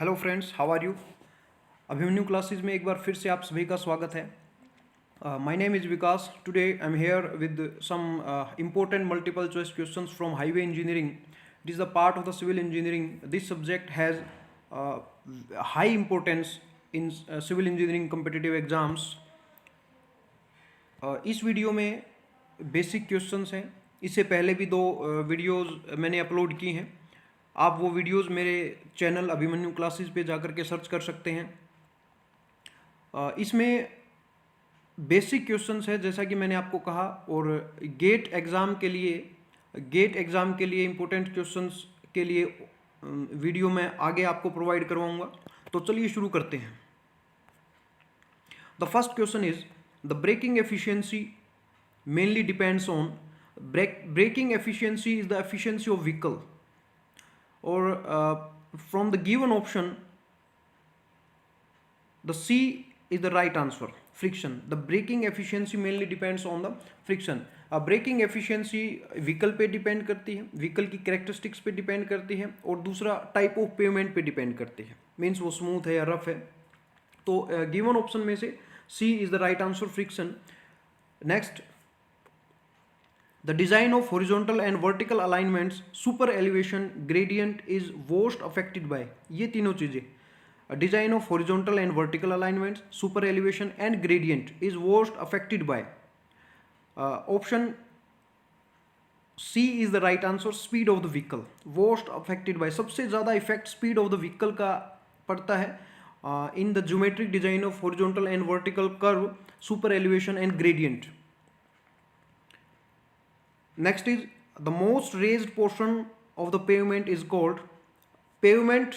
Hello friends, how are you. Abhimanyu classes में एक बार फिर से आप सभी का स्वागत है। My name is Vikas. Today I am here with some important multiple choice questions from highway engineering. It is a part of the civil engineering. This subject has uh, high importance in civil engineering competitive exams. इस video में basic questions हैं। इससे पहले भी दो videos मैंने upload की हैं। आप वो वीडियोस मेरे चैनल अभिमन्यु क्लासेस पे जाकर के सर्च कर सकते हैं। इसमें बेसिक क्वेश्चंस है जैसा कि मैंने आपको कहा, और गेट एग्ज़ाम के लिए इम्पोर्टेंट क्वेश्चंस के लिए वीडियो मैं आगे आपको प्रोवाइड करवाऊंगा। तो चलिए शुरू करते हैं। The first question is the braking efficiency mainly depends on braking efficiency is the efficiency of vehicle, और from the given option the C is the right answer. Friction. The braking efficiency mainly depends on the friction. Braking efficiency vehicle पे depend करती है, vehicle की characteristics पे depend करती है, और दूसरा टाइप ऑफ पेमेंट पे डिपेंड करती है, मीन्स वो स्मूथ है या रफ है। तो गिवन ऑप्शन में से C is the right answer, friction. Next, the design of horizontal and vertical alignments, super elevation, gradient is most affected by. ये तीनों चीजें, design of horizontal and vertical alignments, super elevation and gradient is most affected by. Option C is the right answer, speed of the vehicle. Most affected by, सबसे ज़्यादा effect speed of the vehicle का पड़ता है in the geometric design of horizontal and vertical curve, super elevation and gradient. Next is the most raised portion of the pavement is called pavement,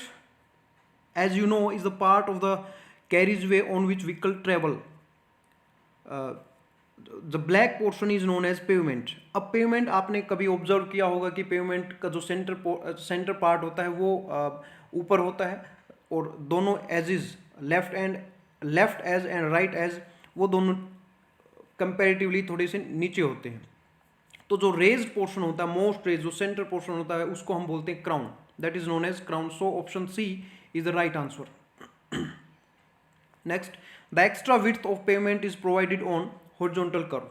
as you know, is the part of the carriageway on which vehicle travel. The black portion is known as pavement. अब pavement आपने कभी observe किया होगा कि pavement का जो centre part होता है वो ऊपर होता है, और दोनों edges left edge and right edge वो दोनों कंपैरेटिवली थोड़े से नीचे होते हैं। तो जो रेज्ड पोर्शन होता है, मोस्ट रेज जो सेंटर पोर्शन होता है, उसको हम बोलते हैं crown, that is known as crown. So option c is the right answer. Next, the extra width of pavement is provided on horizontal curve.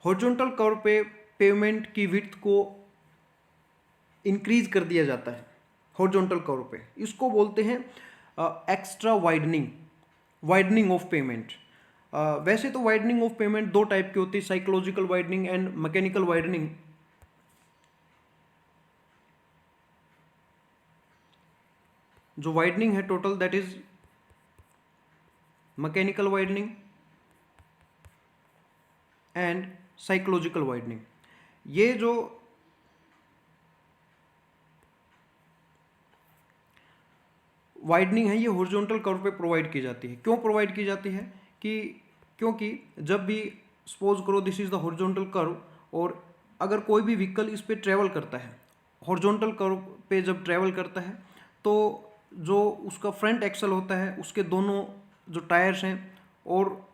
Horizontal curve पे pavement की width को increase कर दिया जाता है horizontal curve पे, इसको बोलते हैं extra widening of pavement. वैसे तो widening of pavement दो टाइप की होती है, psychological widening and mechanical widening. जो वाइडनिंग है total, that is mechanical widening and psychological widening. ये जो वाइडनिंग है ये हॉरिजॉन्टल कर्व पे प्रोवाइड की जाती है। क्यों प्रोवाइड की जाती है कि क्योंकि जब भी सपोज करो this is the horizontal curve, और अगर कोई भी व्हीकल इस पे ट्रेवल करता है, हॉरिजॉन्टल कर्व पे जब ट्रेवल करता है, तो जो उसका फ्रंट एक्सल होता है उसके दोनों जो टायर्स हैं, और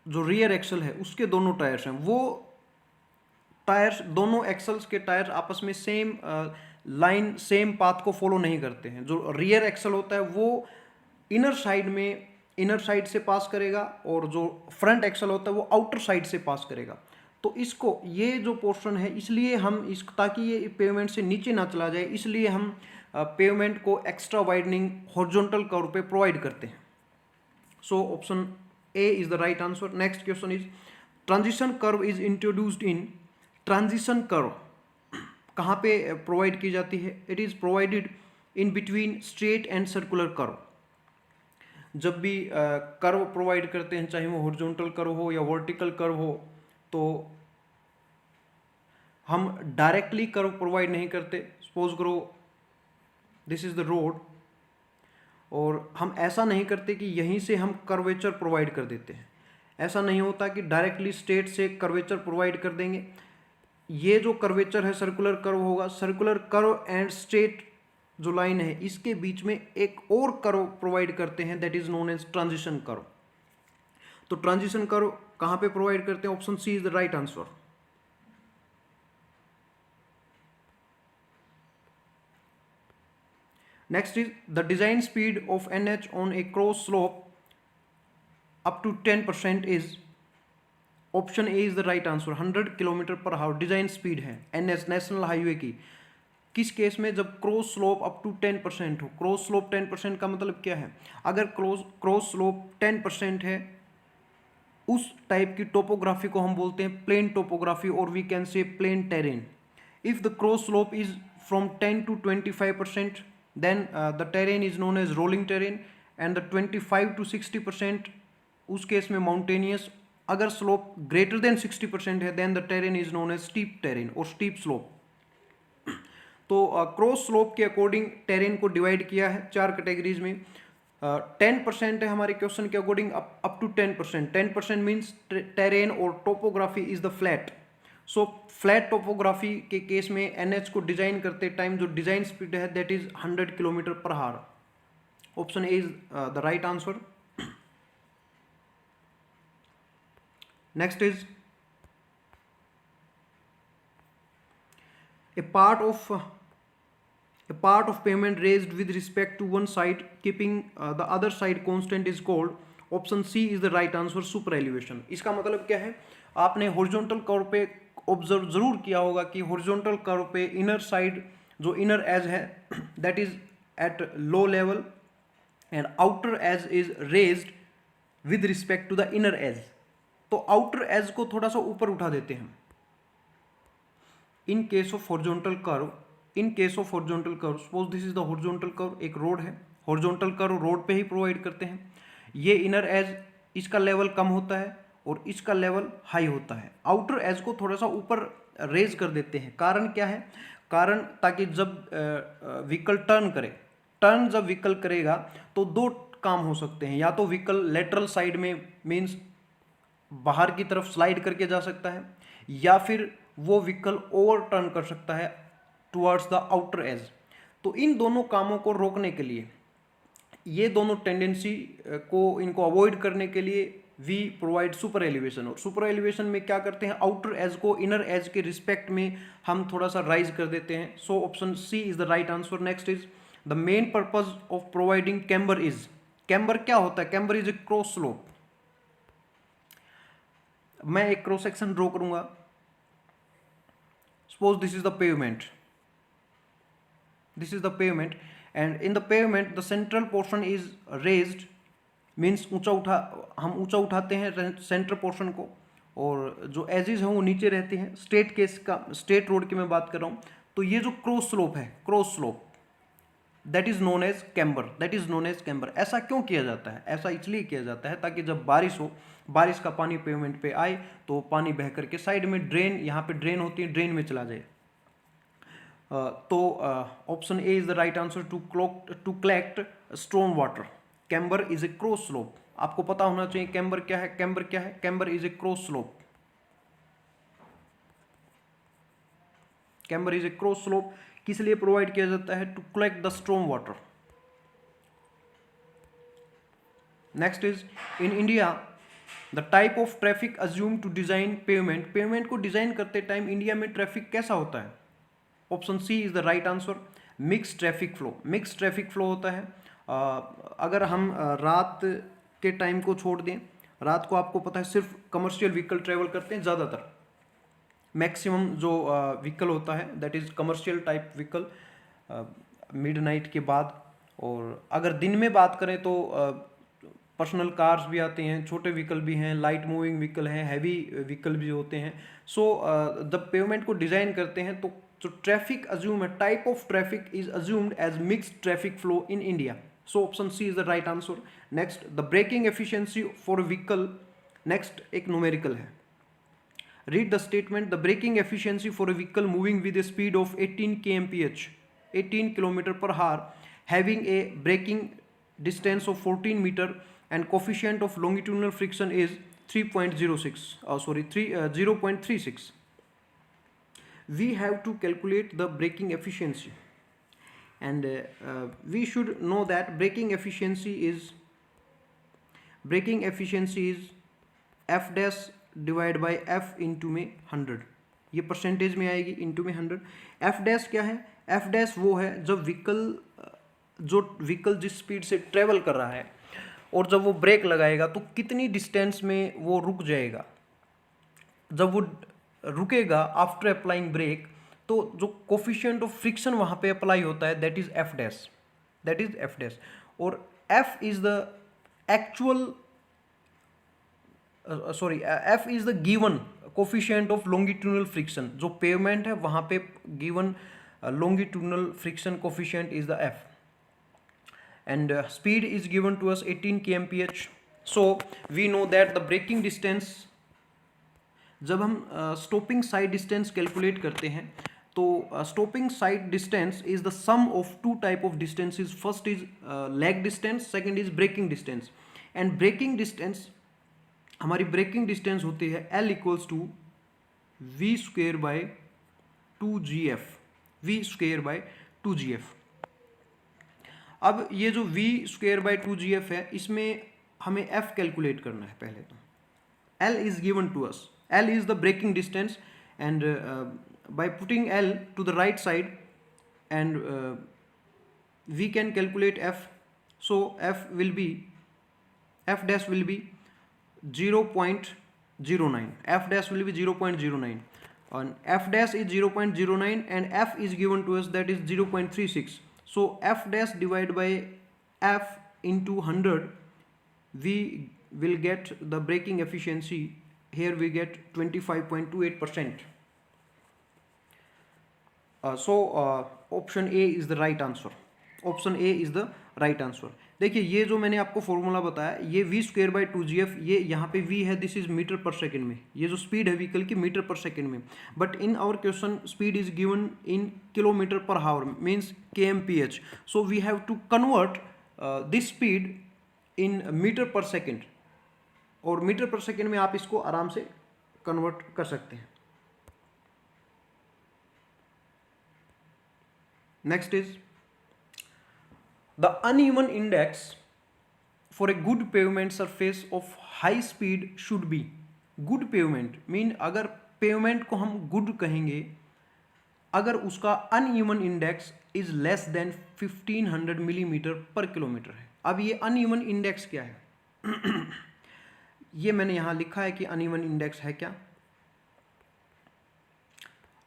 जो रियर एक्सल है उसके दोनों टायर्स हैं, वो टायर्स, दोनों एक्सल्स के टायर्स आपस में सेम लाइन सेम पाथ को फॉलो नहीं करते हैं। जो रियर एक्सल होता है वो इनर साइड से पास करेगा, और जो फ्रंट एक्सल होता है वो आउटर साइड से पास करेगा। तो इसको, ये जो पोर्शन है, इसलिए हम इस, ताकि ये पेवमेंट से नीचे ना चला जाए, इसलिए हम पेवमेंट को एक्स्ट्रा वाइडनिंग हॉरिजॉन्टल कर्व पे प्रोवाइड करते हैं। So option A is the right answer. Next question is transition curve is introduced in. Transition curve कहाँ पे प्रोवाइड की जाती है? It is provided in between straight and circular curve. जब भी कर्व प्रोवाइड करते हैं, चाहे वो हॉरिजॉन्टल कर्व हो या वर्टिकल कर्व हो, तो हम डायरेक्टली कर्व प्रोवाइड नहीं करते। सपोज करो दिस इज द रोड, और हम ऐसा नहीं करते कि यहीं से हम कर्वेचर प्रोवाइड कर देते हैं। ऐसा नहीं होता कि डायरेक्टली स्ट्रेट से कर्वेचर प्रोवाइड कर देंगे। ये जो कर्वेचर है सर्कुलर कर्व होगा, सर्कुलर कर्व एंड स्ट्रेट जो लाइन है इसके बीच में एक और कर्व प्रोवाइड करते हैं, that is known as transition curve. तो ट्रांजिशन कर्व कहाँ पे प्रोवाइड करते हैं? Option C is the right answer. Next is the design speed of NH on a cross slope up to 10% is, option A is the right answer, 100 kilometre per hour design speed है NH national highway की। किस case में? जब cross slope up to 10% हो। Cross slope 10% का मतलब क्या है? अगर क्रॉस स्लोप 10% है, उस टाइप की टोपोग्राफी को हम बोलते हैं प्लेन टोपोग्राफी, और we can say plain terrain. If the cross slope is from 10 to 25%, then the terrain is known as rolling terrain, and the 25 to 60% उस केस में माउंटेनियस। अगर स्लोप ग्रेटर देन 60% है, then the terrain is known as steep terrain और steep slope. तो cross slope के according terrain को divide किया है 4 कैटेगरीज में। 10% है हमारे क्वेश्चन के according, up to 10%। 10% means terrain और topography is the flat. So flat topography के केस में एनएच को डिजाइन करते टाइम जो डिजाइन स्पीड है that is 100 kilometre per hour. Option A is the right answer. Next is a part of payment raised with respect to one side, keeping the other side constant is called, option C is the right answer, super elevation. इसका मतलब क्या है? आपने horizontal curve पे observe जरूर किया होगा कि हॉरिजॉन्टल कर्व पे इनर साइड जो इनर एज है that is at low level and outer edge is raised with respect to the inner edge. तो आउटर एज को थोड़ा सा ऊपर उठा देते हैं in case of horizontal curve. In case of horizontal curve, suppose this is the horizontal curve, एक road है, हॉरिजॉन्टल कर्व रोड पे ही प्रोवाइड करते हैं। ये इनर एज, इसका लेवल कम होता है और इसका लेवल हाई होता है। आउटर एज को थोड़ा सा ऊपर रेज कर देते हैं। कारण क्या है? कारण ताकि जब व्हीकल टर्न जब व्हीकल करेगा तो दो काम हो सकते हैं। या तो व्हीकल लेटरल साइड में मीन्स बाहर की तरफ स्लाइड करके जा सकता है, या फिर वो व्हीकल ओवर टर्न कर सकता है टुवर्ड्स द आउटर एज। तो इन दोनों कामों को रोकने के लिए, ये दोनों टेंडेंसी को इनको अवॉइड करने के लिए वी प्रोवाइड सुपर एलिवेशन। और सुपर एलिवेशन में क्या करते हैं? आउटर एज को इनर एज के रिस्पेक्ट में हम थोड़ा सा राइज कर देते हैं। So option C is the right answer. Next is the main purpose of providing camber is, camber क्या होता है? Camber is a cross slope. मैं एक क्रॉस सेक्शन ड्रॉ करूंगा, suppose this is the pavement, this is the pavement, and in the pavement the central portion is raised, means हम ऊंचा उठाते हैं सेंट्रल पोर्शन को, और जो एजेस हैं वो नीचे रहते हैं। स्टेट रोड की मैं बात कर रहा हूँ। तो ये जो क्रॉस स्लोप है, cross slope that is known as camber, that is known as camber. ऐसा क्यों किया जाता है? ऐसा इसलिए किया जाता है ताकि जब बारिश हो, बारिश का पानी पेवमेंट पे आए तो पानी बह करके साइड में ड्रेन, यहाँ पे ड्रेन होती है, ड्रेन में चला जाए। तो option A is the right answer, to collect storm water. Camber is a cross slope. आपको पता होना चाहिए कैम्बर क्या है। कैम्बर क्या है? Camber is a cross slope. Camber is a cross slope किस लिए प्रोवाइड किया जाता है? To collect the storm water. Next is in India the type of traffic assume to design pavement. Pavement को डिजाइन करते time India में traffic कैसा होता है? Option C is the right answer, mix traffic flow. Mix traffic flow होता है। अगर हम रात के टाइम को छोड़ दें, रात को आपको पता है सिर्फ कमर्शियल व्हीकल ट्रेवल करते हैं ज़्यादातर। मैक्सिमम जो व्हीकल होता है that is commercial type vehicle midnight के बाद। और अगर दिन में बात करें तो पर्सनल कार्स भी आते हैं, छोटे व्हीकल भी हैं, लाइट मूविंग व्हीकल हैं, हैवी व्हीकल भी होते हैं। सो जब पेवमेंट को डिज़ाइन करते हैं तो जो ट्रैफिक अज्यूम है, type of traffic is assumed as mixed traffic flow in India. So option C is the right answer. Next the braking efficiency for vehicle. Next एक न्यूमेरिकल है। Read the statement. The braking efficiency for a vehicle moving with a speed of 18 kmph, 18 km per hour, having a braking distance of 14 meter and coefficient of longitudinal friction is 0.36. We have to calculate the braking efficiency, and we should know that braking efficiency is F dash divide by F into में 100। ये percentage में आएगी, into में 100। F dash क्या है? F dash वो है जब व्हीकल जो व्हीकल जिस स्पीड से ट्रेवल कर रहा है और जब वो ब्रेक लगाएगा तो कितनी डिस्टेंस में वो रुक जाएगा। जब वो रुकेगा आफ्टर अप्लाइंग ब्रेक, तो जो कोफिशिएंट ऑफ फ्रिक्शन वहाँ पे अप्लाई होता है that is F dash, that is F dash. और F is the actual sorry F is the given coefficient of longitudinal friction. जो पेवमेंट है वहाँ पे given longitudinal friction coefficient is the f, and speed is given to us 18 kmph. So we know that the braking distance, जब हम stopping side distance calculate करते हैं तो stopping side distance is the sum of two type of distances. First is lag distance, second is braking distance. And braking distance, हमारी braking distance होती है L equals to v square by 2gf, v square by 2gf। अब ये जो v square by 2gf है इसमें हमें f calculate करना है। पहले तो L is given to us, L is the braking distance, and by putting L to the right side and we can calculate f. So f will be, f dash will be 0.09, f dash will be 0.09, and f dash is 0.09 and f is given to us, that is 0.36. So f dash divided by f into 100, we will get the braking efficiency. Here we get 25.28%. Option A is the right answer. Option A is the right answer. देखिए ये जो मैंने आपको formula बताया, ये v square by 2gf, ये यहाँ पे v है, this is metre per second में, ये जो स्पीड है व्हीकल की मीटर पर सेकेंड में, but in our question speed is given in kilometre per hour, means kmph. So we have to convert this speed in metre per second, और metre per second में आप इसको आराम से convert कर सकते हैं। Next is the uneven index for a good pavement surface of high speed should be, good pavement mean अगर pavement को हम good कहेंगे अगर उसका uneven index is less than 1500 millimetre पर किलोमीटर है। अब ये uneven index क्या है ये मैंने यहाँ लिखा है कि uneven index है क्या।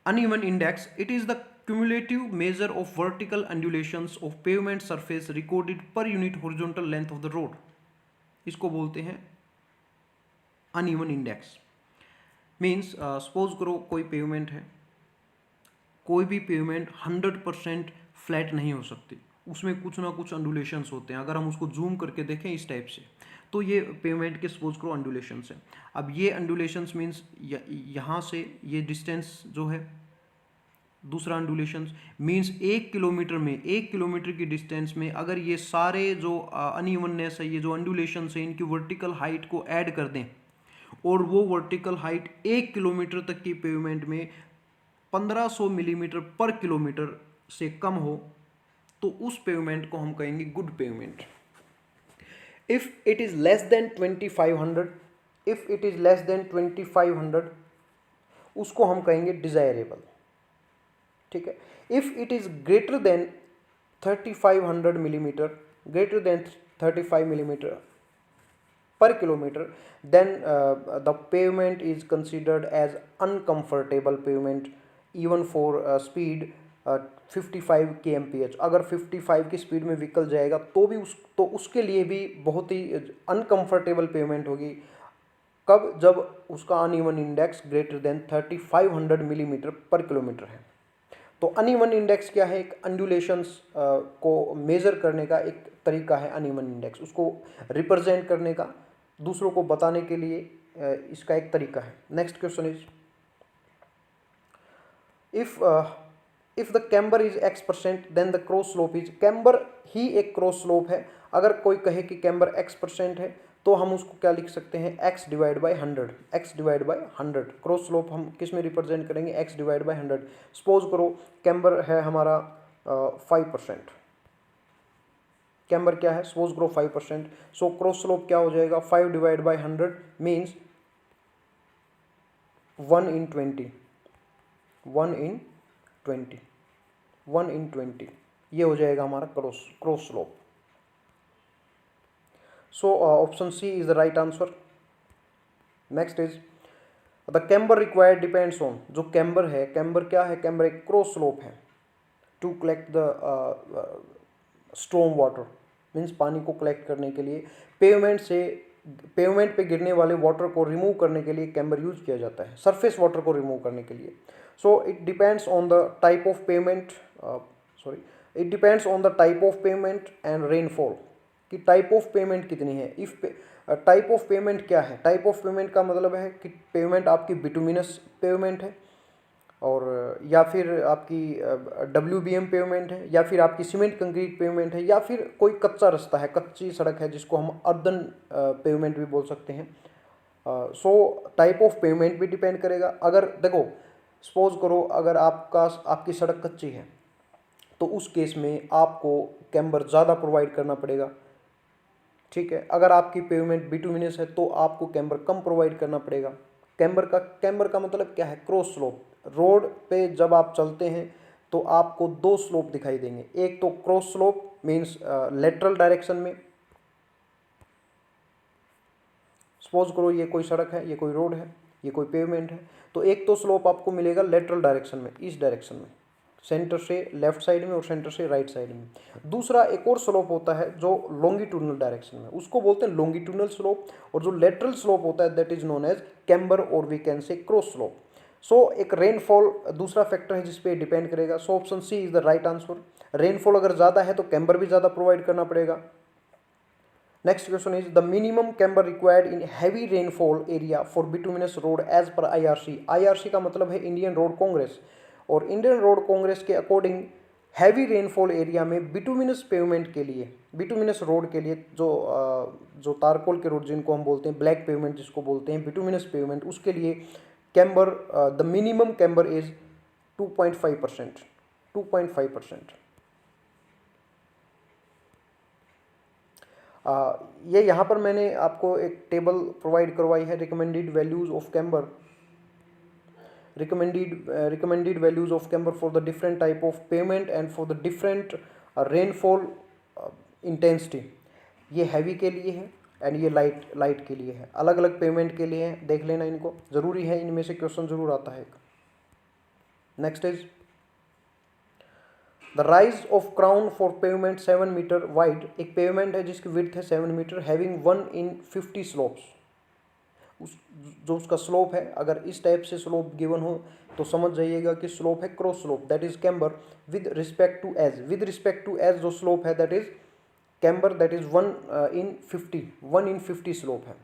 uneven index, it is the cumulative measure of vertical undulations of pavement surface recorded per unit horizontal length of the road. इसको बोलते हैं uneven index. मीन्स सपोज करो कोई पेवमेंट है, कोई भी पेवमेंट 100% फ्लैट नहीं हो सकती, उसमें कुछ ना कुछ अंडुलेशंस होते हैं। अगर हम उसको जूम करके देखें इस टाइप से तो ये पेवमेंट के सपोज करो अंडुलेशंस है। अब ये अंडुलेशंस मीन्स यहाँ से ये डिस्टेंस जो है, दूसरा अंडुलेशंस मीन्स 1 किलोमीटर में, 1 किलोमीटर की डिस्टेंस में अगर ये सारे जो अनइवननेस है, ये जो अंडुलेशंस है, इनकी वर्टिकल हाइट को ऐड कर दें और वो वर्टिकल हाइट 1 किलोमीटर तक की पेवमेंट में 1500 मिलीमीटर पर किलोमीटर से कम हो तो उस पेवमेंट को हम कहेंगे good pavement. If it is less than 2500, if it is less than 2500 उसको हम कहेंगे डिजायरेबल। ठीक है। If it is greater than 3500 millimetre, greater than 35 millimetre per kilometer, then the pavement is considered as uncomfortable pavement even for speed 55 kmph। अगर 55 की speed में vehicle जाएगा तो भी उसके लिए भी बहुत ही अनकंफर्टेबल पेवमेंट होगी। कब? जब उसका uneven index greater than 3500 millimetre पर किलोमीटर है। तो अनइवन इंडेक्स क्या है? एक अंडुलेशंस को मेजर करने का एक तरीका है अनइवन इंडेक्स, उसको रिप्रेजेंट करने का, दूसरों को बताने के लिए इसका एक तरीका है। Next question is if the camber is x% then the cross slope is, camber ही एक क्रॉस स्लोप है। अगर कोई कहे कि कैम्बर x% है तो हम उसको क्या लिख सकते हैं? x divide by 100, x divide by 100। Cross slope हम किस में रिप्रेजेंट करेंगे? x divide by 100। सपोज करो कैम्बर है हमारा 5%, कैम्बर क्या है? सपोज करो 5%। सो क्रॉस स्लोप क्या हो जाएगा? 5 divide by 100 means 1 in 20, 1 in 20, 1 in 20। ये हो जाएगा हमारा cross slope. So option C is the right answer. Next is the camber required depends on, जो कैम्बर है, कैम्बर क्या है, कैम्बर एक क्रॉस स्लोप है to collect the storm water, means पानी को कलेक्ट करने के लिए पेवमेंट पे गिरने वाले वाटर को रिमूव करने के लिए कैम्बर यूज किया जाता है, सरफेस वाटर को रिमूव करने के लिए। So it depends on the type of payment, it depends on the type of payment and rainfall, कि टाइप ऑफ पेमेंट कितनी है। इफ टाइप ऑफ पेमेंट क्या है, टाइप ऑफ पेमेंट का मतलब है कि पेमेंट आपकी बिटुमिनस पेमेंट है, और या फिर आपकी WBM पेमेंट है, या फिर आपकी सीमेंट कंक्रीट पेमेंट है, या फिर कोई कच्चा रास्ता है, कच्ची सड़क है, जिसको हम अर्दन पेमेंट भी बोल सकते हैं। सो टाइप ऑफ पेमेंट भी डिपेंड करेगा। अगर देखो सपोज करो अगर आपकी सड़क कच्ची है तो उस केस में आपको कैम्बर ज़्यादा प्रोवाइड करना पड़ेगा, ठीक है। अगर आपकी पेमेंट बिटुमिनस है तो आपको कैम्बर कम प्रोवाइड करना पड़ेगा। कैम्बर का मतलब क्या है, क्रॉस स्लोप। रोड पे जब आप चलते हैं तो आपको दो स्लोप दिखाई देंगे, एक तो cross slope means lateral direction में, सपोज करो ये कोई सड़क है, ये कोई रोड है, ये कोई पेवमेंट है, तो एक तो स्लोप आपको मिलेगा लेटरल डायरेक्शन में, इस डायरेक्शन में, सेंटर से लेफ्ट साइड में और सेंटर से राइट साइड में। दूसरा एक और स्लोप होता है जो लॉन्गिट्यूडनल डायरेक्शन में, उसको बोलते हैं लॉन्गिट्यूडनल स्लोप, और जो लेटरल स्लोप होता है that is known as camber और we can say cross slope. So एक रेनफॉल दूसरा फैक्टर है जिसपे डिपेंड करेगा। So option C is the right answer. Rainfall अगर ज़्यादा है तो कैम्बर भी ज़्यादा प्रोवाइड करना पड़ेगा। Next question is the minimum camber required in heavy rainfall area for bituminous road as per IRC। IRC का मतलब है इंडियन रोड कांग्रेस, और इंडियन रोड कांग्रेस के अकॉर्डिंग हैवी रेनफॉल एरिया में बिटुमिनस पेवमेंट के लिए, बिटुमिनस रोड के लिए, जो तारकोल के रोड जिनको हम बोलते हैं, ब्लैक पेवमेंट जिसको बोलते हैं, बिटुमिनस पेवमेंट, उसके लिए camber the minimum camber is 2.5%, 2.5%। ये यहाँ पर मैंने आपको एक टेबल प्रोवाइड करवाई है, recommended values of camber, recommended values of camber for the different type of pavement and for the different rainfall intensity। ये हैवी के लिए है एंड ये लाइट के लिए है, अलग अलग पेमेंट के लिए है, देख लेना इनको, ज़रूरी है, इनमें से क्वेश्चन जरूर आता है। Next is the rise of crown for pavement 7 metre wide. एक पेवमेंट है जिसकी विड्थ है 7 मीटर, हैविंग 1/50 स्लोप्स। जो उसका स्लोप है, अगर इस टाइप से स्लोप गिवन हो तो समझ जाइएगा कि स्लोप है cross slope, that is camber with respect to edge. With respect to edge जो स्लोप है that is camber, that is 1/50 slope है।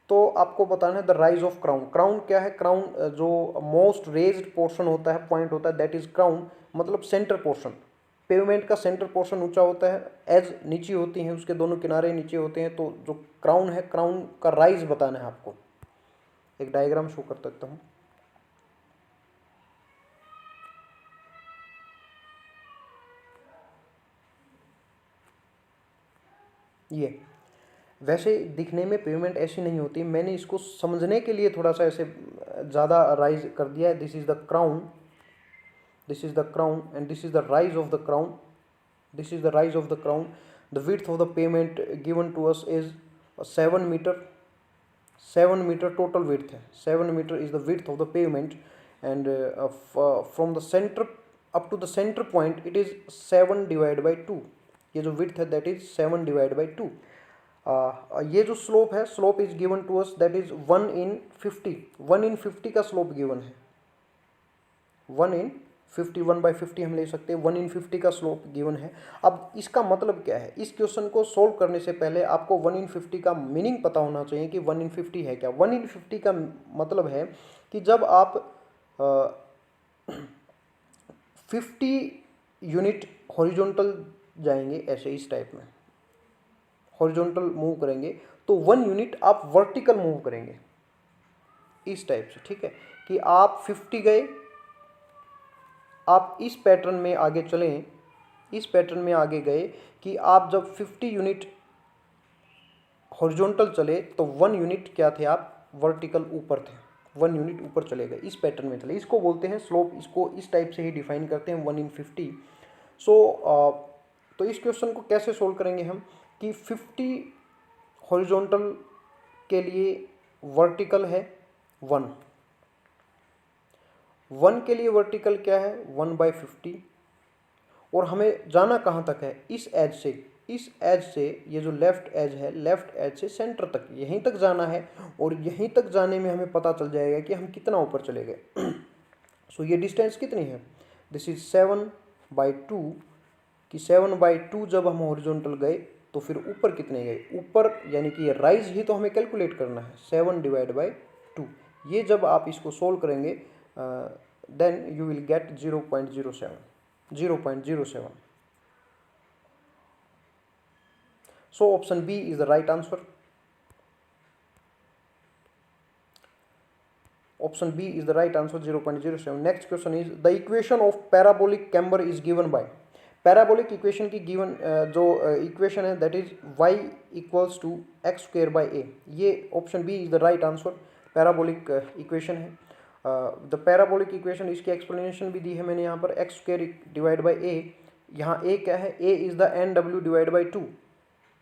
तो आपको बताना है the rise of crown. Crown क्या है, क्राउन जो मोस्ट रेज्ड पोर्शन होता है, पॉइंट होता है, दैट इज क्राउन, मतलब सेंटर पोर्शन। पेवमेंट का सेंटर पोर्शन ऊंचा होता है, एज नीचे होती हैं, उसके दोनों किनारे नीचे होते हैं, तो जो क्राउन है, क्राउन का राइज बताना है आपको। एक डायग्राम शो कर सकता हूं। ये वैसे दिखने में पेवमेंट ऐसी नहीं होती, मैंने इसको समझने के लिए थोड़ा सा ऐसे ज़्यादा राइज कर दिया है। This is the crown, this is the crown and this is the rise of the crown, this is the rise of the crown. The width of the pavement given to us is 7 metre, 7 metre total width है, 7 metre is the width of the pavement, and from the centre up to the centre point it is 7/2। ये जो width है that is 7/2। ये जो slope है, slope is given to us that is 1/50, 1/50 का slope given है, 1/50, 1/50 हम ले सकते हैं, 1/50 का स्लोप गिवन है। अब इसका मतलब क्या है, इस क्वेश्चन को सोल्व करने से पहले आपको 1/50 का मीनिंग पता होना चाहिए कि 1/50 है क्या। 1/50 का मतलब है कि जब आप 50 यूनिट हॉरिजॉन्टल जाएंगे, ऐसे इस टाइप में हॉरिजॉन्टल मूव करेंगे, तो 1 यूनिट आप वर्टिकल मूव करेंगे इस टाइप से, ठीक है। कि आप 50 गए, आप इस पैटर्न में आगे चलें, इस पैटर्न में आगे गए कि आप जब 50 यूनिट हॉरिजॉन्टल चले तो 1 यूनिट क्या थे, आप वर्टिकल ऊपर थे, 1 यूनिट ऊपर चले गए, इस पैटर्न में चले, इसको बोलते हैं स्लोप। इसको इस टाइप से ही डिफाइन करते हैं 1/50। सो तो इस क्वेश्चन को कैसे सोल्व करेंगे हम कि 50 हॉरिजॉन्टल के लिए वर्टिकल है 1 के लिए वर्टिकल क्या है 1/50, और हमें जाना कहाँ तक है इस एज से ये जो लेफ्ट एज है, लेफ्ट एज से सेंटर तक, यहीं तक जाना है, और यहीं तक जाने में हमें पता चल जाएगा कि हम कितना ऊपर चले गए। सो ये डिस्टेंस कितनी है, दिस इज 7/2, कि 7/2 जब हम हॉरिजॉन्टल गए तो फिर ऊपर कितने गए, ऊपर यानी कि ये राइज ही तो हमें कैलकुलेट करना है 7/2। ये जब आप इसको सोल्व करेंगे then you will get 0.07। So option B is the right answer. Option B is the right answer, 0.07. Next question is the equation of parabolic camber is given by. Parabolic equation की given जो equation है that is y equals to x square by a. ये option B is the right answer. Parabolic equation है. The parabolic equation इसकी explanation भी दी है मैंने यहाँ पर, x square divided by a. यहाँ a क्या है, a is the nw divided by 2.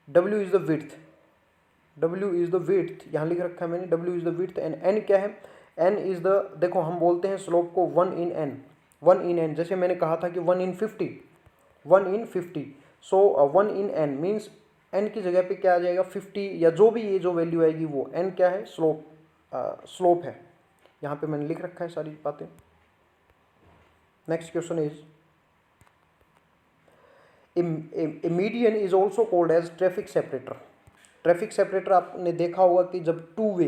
W is the width, W is the width यहाँ लिख रखा है मैंने, W is the width and N क्या है, N is the, देखो हम बोलते हैं स्लोप को 1/n, जैसे मैंने कहा था कि 1/50, सो 1/n मीन्स N की जगह पे क्या आ जाएगा 50, या जो भी ये जो वैल्यू आएगी वो N क्या है, स्लोप है। यहाँ पे मैंने लिख रखा है सारी बातें। Next question is A median is also called as traffic separator. Traffic separator आपने देखा होगा कि जब टू वे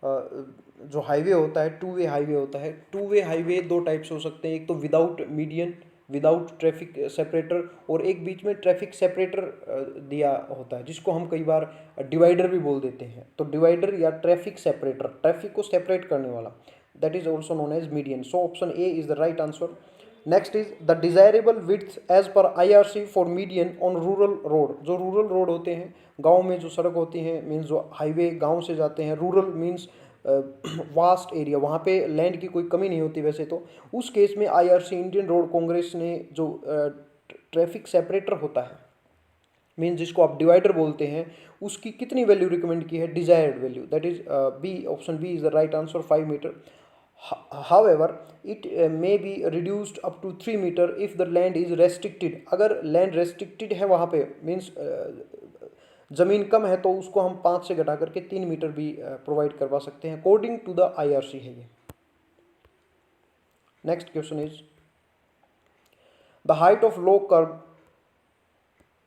जो हाईवे होता है, टू वे हाईवे होता है, टू वे हाईवे दो टाइप्स हो सकते हैं, एक तो without median, without traffic separator, और एक बीच में ट्रैफिक सेपरेटर दिया होता है जिसको हम कई बार डिवाइडर भी बोल देते हैं। तो डिवाइडर या ट्रैफिक सेपरेटर, ट्रैफिक को सेपरेट करने वाला, that is also known as median. So option A is the right answer. Next is the desirable width as per IRC for median on rural road. जो rural road होते हैं, गांव में जो सड़क होती हैं, मीन्स जो हाईवे गांव से जाते हैं, रूरल मीन्स वास्ट एरिया, वहाँ पे लैंड की कोई कमी नहीं होती वैसे तो, उस केस में IRC इंडियन रोड कांग्रेस ने जो ट्रैफिक सेपरेटर होता है, मीन्स जिसको आप डिवाइडर बोलते हैं, उसकी कितनी वैल्यू रिकमेंड की है, desired value, that is B, option B is the right answer, 5 metre. However, it may be reduced up to 3 meter if the land is restricted. अगर land restricted है वहाँ पे, मीन्स ज़मीन कम है, तो उसको हम 5 से घटा करके 3 मीटर भी प्रोवाइड करवा सकते हैं, अकॉर्डिंग टू द IRC है ये। Next question is the height of low curve,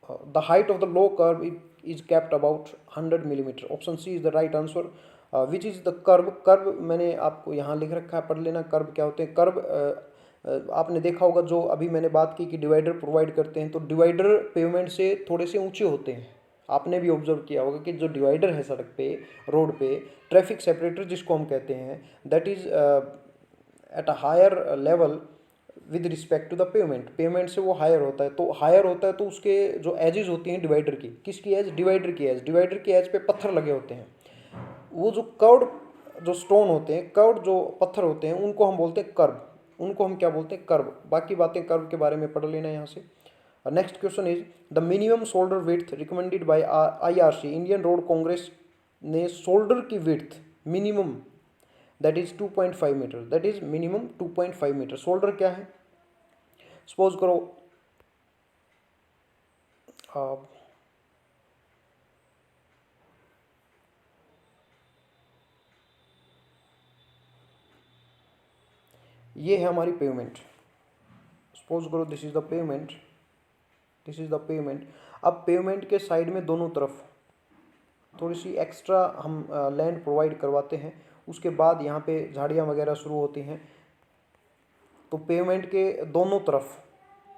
the height of the low curve is kept about 100 millimetre. Option C is the right answer. Which is the curve, curve मैंने आपको यहाँ लिख रखा है, पढ़ लेना कर्व क्या होते हैं। कर्व आपने देखा होगा, जो अभी मैंने बात की कि डिवाइडर प्रोवाइड करते हैं, तो डिवाइडर पेवमेंट से थोड़े से ऊंचे होते हैं। आपने भी ऑब्जर्व किया होगा कि जो डिवाइडर है सड़क पे, रोड पे, ट्रैफिक सेपरेटर जिसको हम कहते हैं, that is at a higher level with respect to the pavement, pavement से वो हायर होता है। तो हायर होता है तो उसके जो एजेस होती हैं डिवाइडर की, किसकी एज, डिवाइडर की एज, डिवाइडर की एज पे पत्थर लगे होते हैं, वो जो कर्व्ड जो स्टोन होते हैं, कर्व्ड जो पत्थर होते हैं, उनको हम बोलते हैं कर्व, उनको हम क्या बोलते हैं, कर्व। बाकी बातें कर्व के बारे में पढ़ लेना यहाँ से। Next question is the minimum shoulder width recommended by IRC, Indian road congress ने शोल्डर की width minimum that is 2.5 metre, that is minimum 2.5 metre. Shoulder क्या है, सपोज करो ये है हमारी पेमेंट, सपोज करो this is the pavement, this is the pavement. अब पेमेंट के साइड में दोनों तरफ थोड़ी सी एक्स्ट्रा हम लैंड प्रोवाइड करवाते हैं, उसके बाद यहाँ पे झाड़ियाँ वगैरह शुरू होती हैं, तो पेमेंट के दोनों तरफ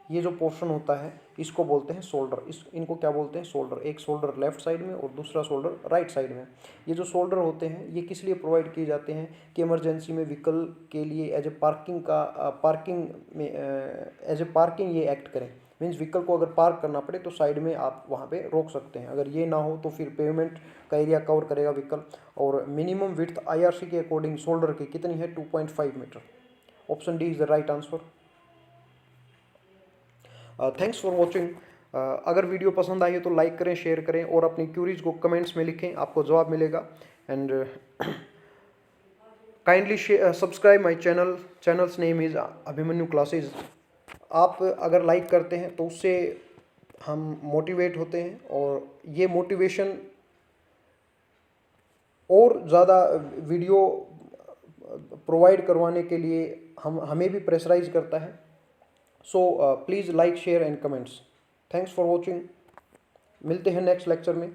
ये जो पोर्शन होता है इसको बोलते हैं शोल्डर। इनको क्या बोलते हैं, शोल्डर। एक शोल्डर लेफ्ट साइड में और दूसरा शोल्डर राइट साइड में। ये जो शोल्डर होते हैं ये किस लिए प्रोवाइड किए जाते हैं कि इमरजेंसी में व्हीकल के लिए एज ए पार्किंग का पार्किंग में एज ए पार्किंग ये एक्ट करें, मीन्स व्हीकल को अगर पार्क करना पड़े तो साइड में आप वहाँ पे रोक सकते हैं। अगर ये ना हो तो फिर पेमेंट का एरिया कवर करेगा व्हीकल। और मिनिमम विड्थ IRC के अकॉर्डिंग शोल्डर की कितनी है, 2.5 metre. Option D is the right answer. Thanks for watching. अगर वीडियो पसंद आई है तो लाइक करें, शेयर करें और अपनी क्यूरीज को कमेंट्स में लिखें, आपको जवाब मिलेगा। And kindly subscribe my channels name is Abhimanyu classes. आप अगर लाइक करते हैं तो उससे हम मोटिवेट होते हैं और ये मोटिवेशन और ज़्यादा वीडियो प्रोवाइड करवाने के लिए हमें भी प्रेशराइज करता है। So please like, share and comments. Thanks for watching. मिलते हैं नेक्स्ट लेक्चर में।